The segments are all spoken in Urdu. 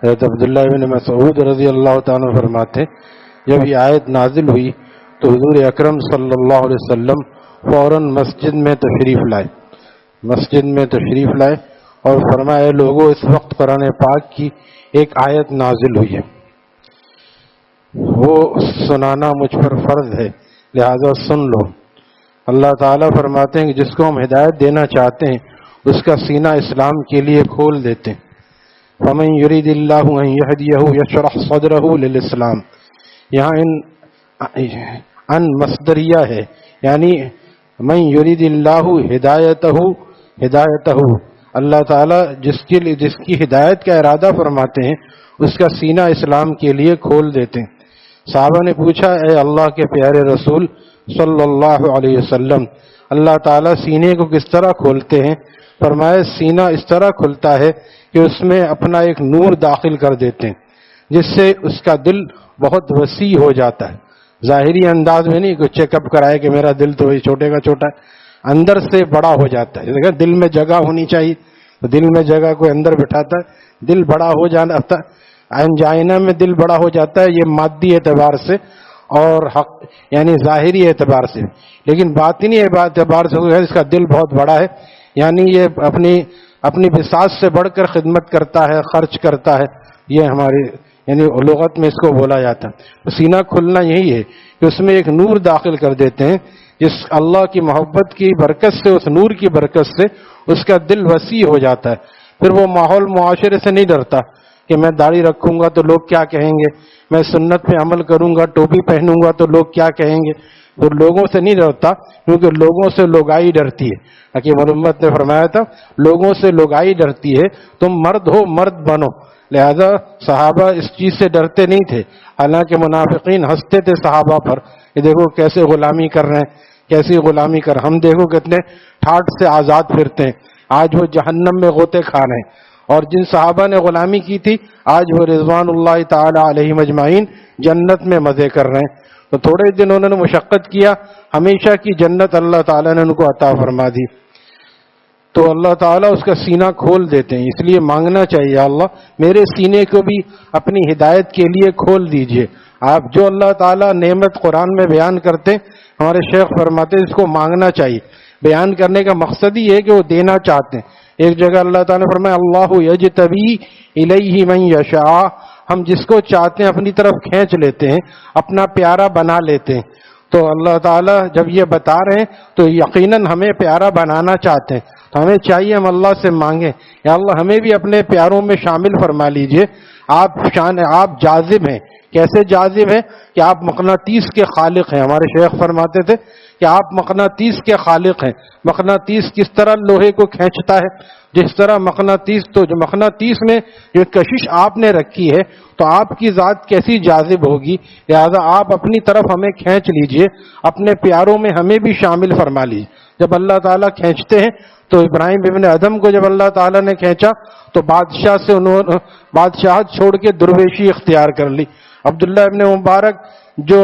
حضرت عبداللہ بن مسعود رضی اللہ تعالیٰ عنہ فرماتے جب یہ آیت نازل ہوئی تو حضور اکرم صلی اللہ علیہ وسلم فوراً مسجد میں تشریف لائے اور فرمایا لوگوں اس وقت قرآن پاک کی ایک آیت نازل ہوئی ہے، وہ سنانا مجھ پر فرض ہے، لہذا سن لو۔ اللہ تعالیٰ فرماتے ہیں کہ جس کو ہم ہدایت دینا چاہتے ہیں اس کا سینہ اسلام کے لیے کھول دیتے ہیں۔ فَمَن يُرِدِ اللَّهُ أَن يَهْدِيَهُ يَشْرَحْ صَدْرَهُ لِلْإِسْلام، یہاں ان مصدریہ ہے، یعنی من یرید اللہ ہدایتہ، اللہ تعالیٰ جس کی ہدایت کا ارادہ فرماتے ہیں اس کا سینہ اسلام کے لیے کھول دیتے ہیں۔ صحابہ نے پوچھا اے اللہ کے پیارے رسول صلی اللہ علیہ وسلم، اللہ تعالیٰ سینے کو کس طرح کھولتے ہیں؟ فرمایا سینہ اس طرح کھلتا ہے کہ اس میں اپنا ایک نور داخل کر دیتے ہیں جس سے اس کا دل بہت وسیع ہو جاتا ہے، ظاہری انداز میں نہیں کہ چیک اپ کرائے کہ میرا دل تو چھوٹے کا چھوٹا ہے، اندر سے بڑا ہو جاتا ہے۔ دیکھیں دل میں جگہ ہونی چاہیے، تو دل میں جگہ کوئی اندر بٹھاتا ہے، دل بڑا ہو جاتا ہے، انجائنا میں دل بڑا ہو جاتا ہے، یہ مادی اعتبار سے اور حق یعنی ظاہری اعتبار سے، لیکن باطنی اعتبار سے اس کا دل بہت بڑا ہے، یعنی یہ اپنی بساط سے بڑھ کر خدمت کرتا ہے، خرچ کرتا ہے، یہ ہماری یعنی لغت میں اس کو بولا جاتا ہے۔ سینہ کھلنا یہی ہے کہ اس میں ایک نور داخل کر دیتے ہیں، جس اللہ کی محبت کی برکت سے، اس نور کی برکت سے اس کا دل وسیع ہو جاتا ہے۔ پھر وہ ماحول معاشرے سے نہیں ڈرتا کہ میں داڑھی رکھوں گا تو لوگ کیا کہیں گے، میں سنت پہ عمل کروں گا، ٹوپی پہنوں گا تو لوگ کیا کہیں گے، تو لوگوں سے نہیں ڈرتا، کیونکہ لوگوں سے لوگائی ڈرتی ہے۔ حکیم الامت نے فرمایا تھا لوگوں سے لوگائی ڈرتی ہے، تم مرد ہو مرد بنو۔ لہذا صحابہ اس چیز سے ڈرتے نہیں تھے، حالانکہ منافقین ہنستے تھے صحابہ پر کہ دیکھو کیسے غلامی کر رہے ہیں، کیسی غلامی کر، ہم دیکھو کتنے ٹھاٹ سے آزاد پھرتے ہیں، آج وہ جہنم میں غوطے کھا رہے ہیں، اور جن صحابہ نے غلامی کی تھی آج وہ رضوان اللہ تعالی علیہم اجمعین جنت میں مزے کر رہے ہیں۔ تو تھوڑے دن انہوں نے مشقت کیا، ہمیشہ کی جنت اللہ تعالیٰ نے ان کو عطا فرما دی، تو اللہ تعالیٰ اس کا سینہ کھول دیتے ہیں۔ اس لیے مانگنا چاہیے اللہ میرے سینے کو بھی اپنی ہدایت کے لیے کھول دیجئے۔ آپ جو اللہ تعالیٰ نعمت قرآن میں بیان کرتے ہیں، ہمارے شیخ فرماتے ہیں اس کو مانگنا چاہیے۔ بیان کرنے کا مقصد ہی ہے کہ وہ دینا چاہتے ہیں۔ ایک جگہ اللہ تعالیٰ نے فرمایا اللہ یجتبی الیہ من یشاء، ہم جس کو چاہتے ہیں اپنی طرف کھینچ لیتے ہیں، اپنا پیارا بنا لیتے ہیں۔ تو اللہ تعالیٰ جب یہ بتا رہے ہیں تو یقیناً ہمیں پیارا بنانا چاہتے ہیں، تو ہمیں چاہیے ہم اللہ سے مانگیں یا اللہ ہمیں بھی اپنے پیاروں میں شامل فرما لیجئے۔ آپ جاذب ہیں، کیسے جاذب ہیں کہ آپ مقناطیس کے خالق ہیں۔ ہمارے شیخ فرماتے تھے کہ آپ مقناطیس کے خالق ہیں۔ مقناطیس کس طرح لوہے کو کھینچتا ہے، جس طرح مقناطیس میں جو کشش آپ نے رکھی ہے تو آپ کی ذات کیسی جاذب ہوگی، لہذا آپ اپنی طرف ہمیں کھینچ لیجئے، اپنے پیاروں میں ہمیں بھی شامل فرما لیجئے۔ جب اللہ تعالیٰ کھینچتے ہیں تو ابراہیم ابن ادم کو جب اللہ تعالیٰ نے کھینچا تو بادشاہ سے انہوں نے بادشاہت چھوڑ کے درویشی اختیار کر لی۔ عبداللہ ابن مبارک جو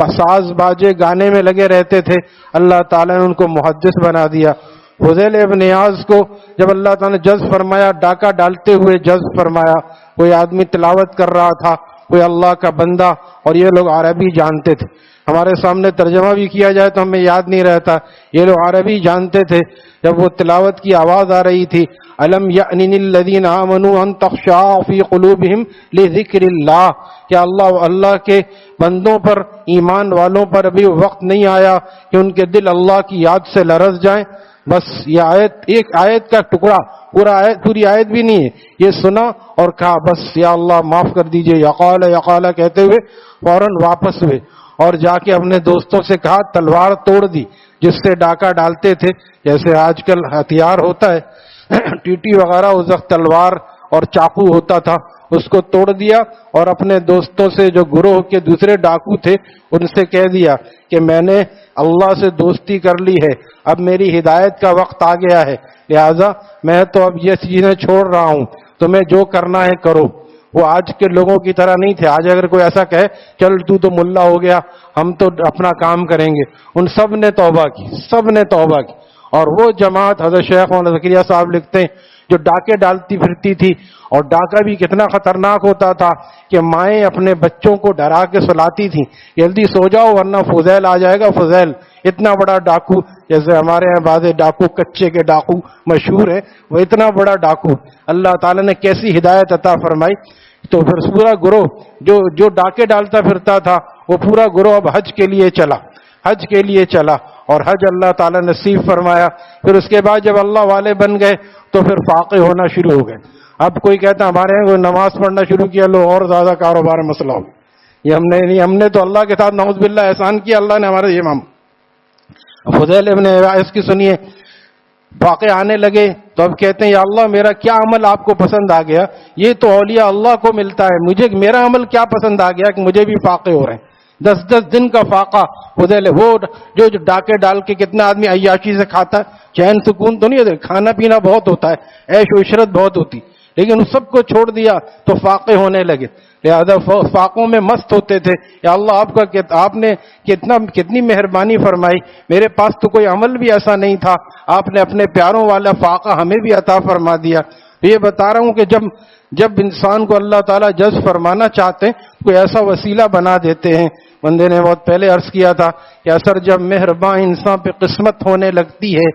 ساز باجے گانے میں لگے رہتے تھے، اللہ تعالیٰ نے ان کو محدث بنا دیا۔ فضیل ابن نیاز کو جب اللہ تعالیٰ نے جذب فرمایا، ڈاکہ ڈالتے ہوئے جذب فرمایا، کوئی آدمی تلاوت کر رہا تھا، کوئی اللہ کا بندہ، اور یہ لوگ عربی جانتے تھے، ہمارے سامنے ترجمہ بھی کیا جائے تو ہمیں یاد نہیں رہتا، یہ لوگ عربی جانتے تھے۔ جب وہ تلاوت کی آواز آ رہی تھی الم یأن للذین آمنوا ان تخشع فی قلوبہم لذکر اللہ، کہ اللہ کے بندوں پر، ایمان والوں پر ابھی وقت نہیں آیا کہ ان کے دل اللہ کی یاد سے لرز جائیں۔ بس یہ آیت، ایک آیت کا ٹکڑا، پوری آیت بھی نہیں ہے، یہ سنا اور کہا بس یا اللہ معاف کر دیجئے، یقال کہتے ہوئے فوراً واپس ہوئے اور جا کے اپنے دوستوں سے کہا، تلوار توڑ دی جس سے ڈاکہ ڈالتے تھے، جیسے آج کل ہتھیار ہوتا ہے ٹیٹی وغیرہ، اس وقت تلوار اور چاقو ہوتا تھا، اس کو توڑ دیا اور اپنے دوستوں سے جو گروہ کے دوسرے ڈاکو تھے ان سے کہہ دیا کہ میں نے اللہ سے دوستی کر لی ہے، اب میری ہدایت کا وقت آ گیا ہے، لہذا میں تو اب یہ چیزیں چھوڑ رہا ہوں، تمہیں جو کرنا ہے کرو۔ وہ آج کے لوگوں کی طرح نہیں تھے، آج اگر کوئی ایسا کہے چل تو ملا ہو گیا، ہم تو اپنا کام کریں گے، ان سب نے توبہ کی، سب نے توبہ کی۔ اور وہ جماعت، حضرت شیخ مولانا زکریا صاحب لکھتے ہیں جو ڈاکے ڈالتی پھرتی تھی، اور ڈاکہ بھی کتنا خطرناک ہوتا تھا کہ مائیں اپنے بچوں کو ڈرا کے سلاتی تھیں، جلدی سو جاؤ ورنہ فضیل آ جائے گا۔ فضیل اتنا بڑا ڈاکو، جیسے ہمارے یہاں بعض ڈاکو کچے کے ڈاکو مشہور ہیں، وہ اتنا بڑا ڈاکو، اللہ تعالیٰ نے کیسی ہدایت عطا فرمائی۔ تو پھر پورا گروہ جو ڈاکے ڈالتا پھرتا تھا، وہ پورا گروہ اب حج کے لیے چلا، اور حج اللہ تعالیٰ نے نصیب فرمایا۔ پھر اس کے بعد جب اللہ والے بن گئے تو پھر فاقے ہونا شروع ہو گئے۔ اب کوئی کہتا ہمارے یہاں کوئی نماز پڑھنا شروع کیا، لو اور زیادہ کاروبار مسئلہ ہو، یہ ہم نے نہیں، ہم نے تو اللہ کے ساتھ نعوذ باللہ احسان کیا، اللہ نے ہمارے امام فضیل ابن عیاض کی سنیے، واقع آنے لگے تو اب کہتے ہیں یا اللہ میرا کیا عمل آپ کو پسند آ گیا؟ یہ تو اولیاء اللہ کو ملتا ہے، میرا عمل کیا پسند آ گیا کہ مجھے بھی فاقے ہو رہے ہیں۔ 10 دن کا فاقہ فضیل، وہ جو ڈاکے ڈال کے کتنا آدمی عیاشی سے کھاتا ہے، چین سکون تو نہیں ہوتا، کھانا پینا بہت ہوتا ہے، عیش و عشرت بہت ہوتی، لیکن اس سب کو چھوڑ دیا تو فاقے ہونے لگے، لہذا فاقوں میں مست ہوتے تھے۔ یا اللہ آپ نے کتنی مہربانی فرمائی، میرے پاس تو کوئی عمل بھی ایسا نہیں تھا، آپ نے اپنے پیاروں والا فاقہ ہمیں بھی عطا فرما دیا۔ یہ بتا رہا ہوں کہ جب انسان کو اللہ تعالیٰ جذب فرمانا چاہتے ہیں، کوئی ایسا وسیلہ بنا دیتے ہیں۔ بندے نے بہت پہلے عرض کیا تھا کہ اثر جب مہربان انسان پہ قسمت ہونے لگتی ہے،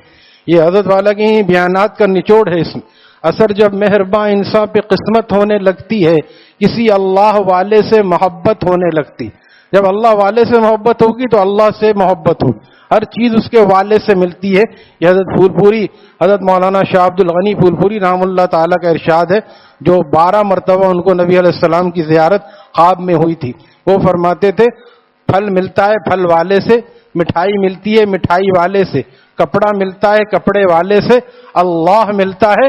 یہ حضرت والا کے بیانات کا نچوڑ ہے اس میں، اثر جب مہربان انسان پہ قسمت ہونے لگتی ہے، کسی اللہ والے سے محبت ہونے لگتی، جب اللہ والے سے محبت ہوگی تو اللہ سے محبت ہوگی، ہر چیز اس کے والے سے ملتی ہے۔ یہ حضرت مولانا شاہ عبد الغنی پھول پوری رحم اللہ تعالیٰ کا ارشاد ہے، جو 12 مرتبہ ان کو نبی علیہ السلام کی زیارت خواب میں ہوئی تھی، وہ فرماتے تھے پھل ملتا ہے پھل والے سے، مٹھائی ملتی ہے مٹھائی والے سے، کپڑا ملتا ہے کپڑے والے سے، اللہ ملتا ہے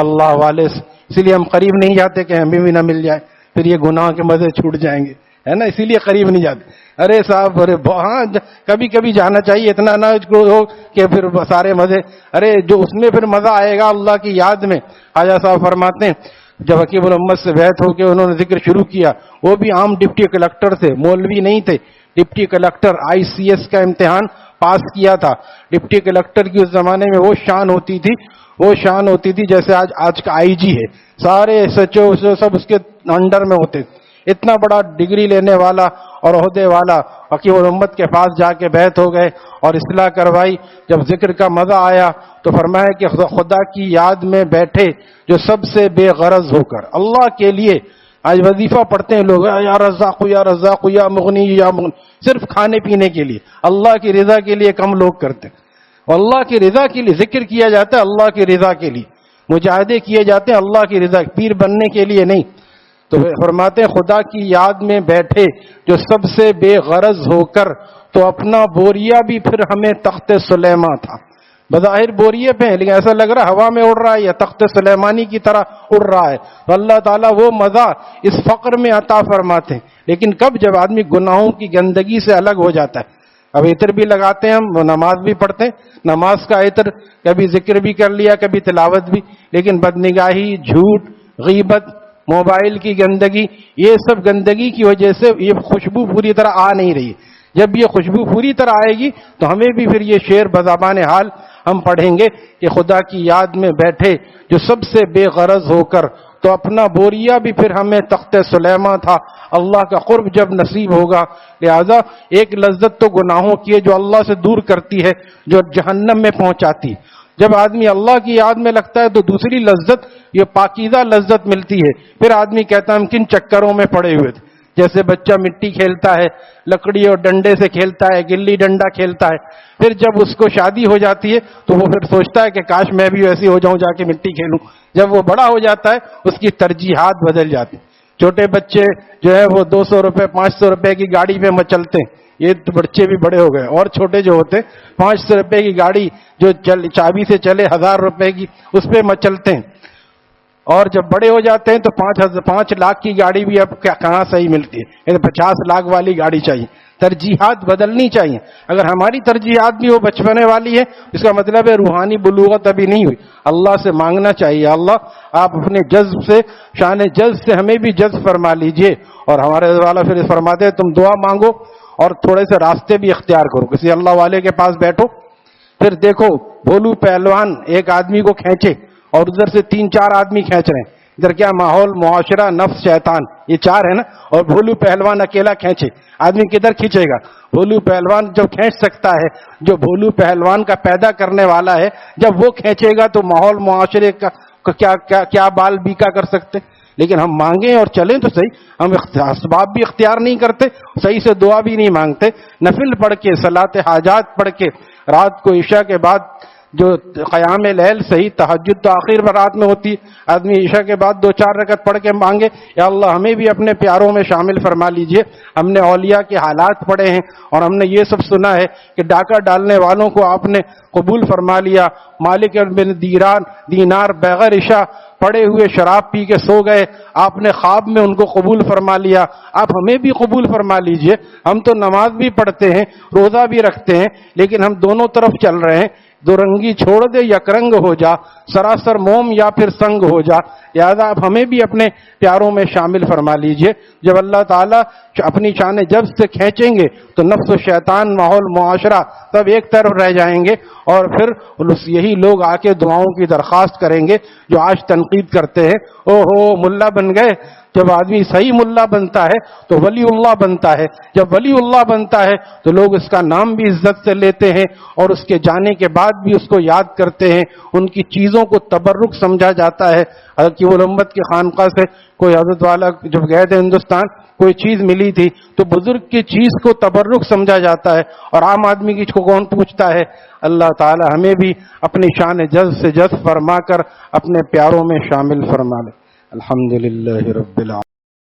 اللہ والے سے۔ اسی لیے ہم قریب نہیں جاتے کہ ہمیں بھی نہ مل جائے، پھر یہ گناہ کے مزے چھوٹ جائیں گے، ہے نا، اسی لیے قریب نہیں جاتے۔ ارے صاحب ہاں کبھی کبھی جانا چاہیے، اتنا نہ ہو کہ پھر سارے مزے، ارے جو اس میں پھر مزہ آئے گا اللہ کی یاد میں۔ خواجہ صاحب فرماتے ہیں جب حکیم الامت سے بیعت ہو کے انہوں نے ذکر شروع کیا، وہ بھی عام ڈپٹی کلکٹر تھے، مولوی نہیں تھے، ڈپٹی کلکٹر، ICS کا امتحان پاس کیا تھا۔ ڈپٹی کلکٹر کی اس زمانے میں وہ شان ہوتی تھی جیسے آج کا IG ہے، سارے SHO سب اس کے انڈر میں ہوتے، اتنا بڑا ڈگری لینے والا اور عہدے والا حکیم الامت کے پاس جا کے بیعت ہو گئے اور اصلاح کروائی۔ جب ذکر کا مزہ آیا تو فرمایا کہ خدا کی یاد میں بیٹھے جو سب سے بے غرض ہو کر اللہ کے لیے، آج وظیفہ پڑھتے ہیں لوگ یا رزاق یا رزاق یا مغنی یا مغنی، صرف کھانے پینے کے لیے، اللہ کی رضا کے لیے کم لوگ کرتے ہیں۔ اللہ کی رضا کے لیے ذکر کیا جاتا ہے، اللہ کی رضا کے لیے مجاہدے کیے جاتے ہیں، اللہ کی رضا، پیر بننے کے لیے نہیں۔ تو فرماتے ہیں خدا کی یاد میں بیٹھے جو سب سے بے غرض ہو کر، تو اپنا بوریا بھی پھر ہمیں تخت سلیمان تھا۔ بظاہر بوریے پہ ہیں لیکن ایسا لگ رہا ہے ہوا میں اڑ رہا ہے یا تخت سلیمانی کی طرح اڑ رہا ہے۔ تو اللہ تعالیٰ وہ مزہ اس فقر میں عطا فرماتے ہیں، لیکن کب؟ جب آدمی گناہوں کی گندگی سے الگ ہو جاتا ہے۔ اب عطر بھی لگاتے ہیں ہم، نماز بھی پڑھتے ہیں، نماز کا عطر کبھی ذکر بھی کر لیا کبھی تلاوت بھی، لیکن بدنگاہی، جھوٹ، غیبت، موبائل کی گندگی، یہ سب گندگی کی وجہ سے یہ خوشبو پوری طرح آ نہیں رہی۔ جب یہ خوشبو پوری طرح آئے گی تو ہمیں بھی پھر یہ شعر بزبان حال ہم پڑھیں گے کہ خدا کی یاد میں بیٹھے جو سب سے بے غرض ہو کر، تو اپنا بوریا بھی پھر ہمیں تخت سلیمان تھا۔ اللہ کا قرب جب نصیب ہوگا، لہذا ایک لذت تو گناہوں کی ہے جو اللہ سے دور کرتی ہے، جو جہنم میں پہنچاتی۔ جب آدمی اللہ کی یاد میں لگتا ہے تو دوسری لذت، یہ پاکیزہ لذت ملتی ہے۔ پھر آدمی کہتا ہے ہم کن چکروں میں پڑے ہوئے تھے، جیسے بچہ مٹی کھیلتا ہے، لکڑی اور ڈنڈے سے کھیلتا ہے، گلی ڈنڈا کھیلتا ہے، پھر جب اس کو شادی ہو جاتی ہے تو وہ پھر سوچتا ہے کہ کاش میں بھی ویسی ہو جاؤں، جا کے مٹی کھیلوں۔ جب وہ بڑا ہو جاتا ہے اس کی ترجیحات بدل جاتی۔ چھوٹے بچے جو ہے وہ 200 روپے 500 روپے کی گاڑی میں مچلتے ہیں، یہ تو بچے بھی بڑے ہو گئے، اور چھوٹے جو ہوتے 500 روپے کی گاڑی جو چابی سے چلے 1000 روپے کی، اس پہ مچلتے ہیں، اور جب بڑے ہو جاتے ہیں تو 5 لاکھ کی گاڑی بھی اب کہاں صحیح ملتی ہے، 50 لاکھ والی گاڑی چاہیے۔ ترجیحات بدلنی چاہیے۔ اگر ہماری ترجیحات بھی وہ بچپنے والی ہے، اس کا مطلب ہے روحانی بلوغت ابھی نہیں ہوئی۔ اللہ سے مانگنا چاہیے، اللہ آپ اپنے جذب سے، شان جذب سے ہمیں بھی جذب فرما لیجئے۔ اور ہمارے والا پھر فرماتے ہیں تم دعا مانگو اور تھوڑے سے راستے بھی اختیار کرو، کسی اللہ والے کے پاس بیٹھو، پھر دیکھو بھولو پہلوان ایک آدمی کو کھینچے اور ادھر سے 3-4 آدمی کھینچ رہے ہیں. ادھر کیا ماحول، معاشرہ، نفس، شیطان، یہ 4 ہے نا. اور بھولو پہلوان اکیلا کھینچے، آدمی کدھر کھینچے گا؟ بھولو پہلوان جب کھینچ سکتا ہے، جو بھولو پہلوان کا پیدا کرنے والا ہے، جب وہ کھینچے گا تو ماحول، معاشرے کا کیا بال بیکا کر سکتے. لیکن ہم مانگیں اور چلیں تو صحیح، ہم اسباب بھی اختیار نہیں کرتے، صحیح سے دعا بھی نہیں مانگتے. نفل پڑھ کے، صلاۃ حاجات پڑھ کے، رات کو عشاء کے بعد جو قیام لیل، صحیح تہجد تو آخر رات میں ہوتی ہے، آدمی عشاء کے بعد 2-4 رکعت پڑھ کے مانگے یا اللہ ہمیں بھی اپنے پیاروں میں شامل فرما لیجئے. ہم نے اولیاء کے حالات پڑھے ہیں اور ہم نے یہ سب سنا ہے کہ ڈاکہ ڈالنے والوں کو آپ نے قبول فرما لیا. مالک بن دینار بغیر عشاء پڑے ہوئے شراب پی کے سو گئے، آپ نے خواب میں ان کو قبول فرما لیا. آپ ہمیں بھی قبول فرما لیجئے. ہم تو نماز بھی پڑھتے ہیں، روزہ بھی رکھتے ہیں، لیکن ہم دونوں طرف چل رہے ہیں. دو رنگی چھوڑ دے، یک رنگ ہو جا، سراسر موم یا پھر سنگ ہو جا. لہذا آپ ہمیں بھی اپنے پیاروں میں شامل فرما لیجئے. جب اللہ تعالیٰ اپنی شان جذب سے کھینچیں گے تو نفس و شیطان، ماحول، معاشرہ سب ایک طرف رہ جائیں گے، اور پھر یہی لوگ آ کے دعاؤں کی درخواست کریں گے جو آج تنقید کرتے ہیں. او ہو ملا بن گئے. جب آدمی صحیح ملا بنتا ہے تو ولی اللہ بنتا ہے. جب ولی اللہ بنتا ہے تو لوگ اس کا نام بھی عزت سے لیتے ہیں اور اس کے جانے کے بعد بھی اس کو یاد کرتے ہیں. ان کی چیزوں کو تبرک سمجھا جاتا ہے. حضرت گولگمبد کی خانقاہ سے کوئی حضرت والا جب گئے تھے ہندوستان، کوئی چیز ملی تھی تو بزرگ کی چیز کو تبرک سمجھا جاتا ہے، اور عام آدمی کی کو کون پوچھتا ہے. اللہ تعالی ہمیں بھی اپنی شان جذب سے جذب فرما کر اپنے پیاروں میں شامل فرما لے. الحمدللہ رب العالمین.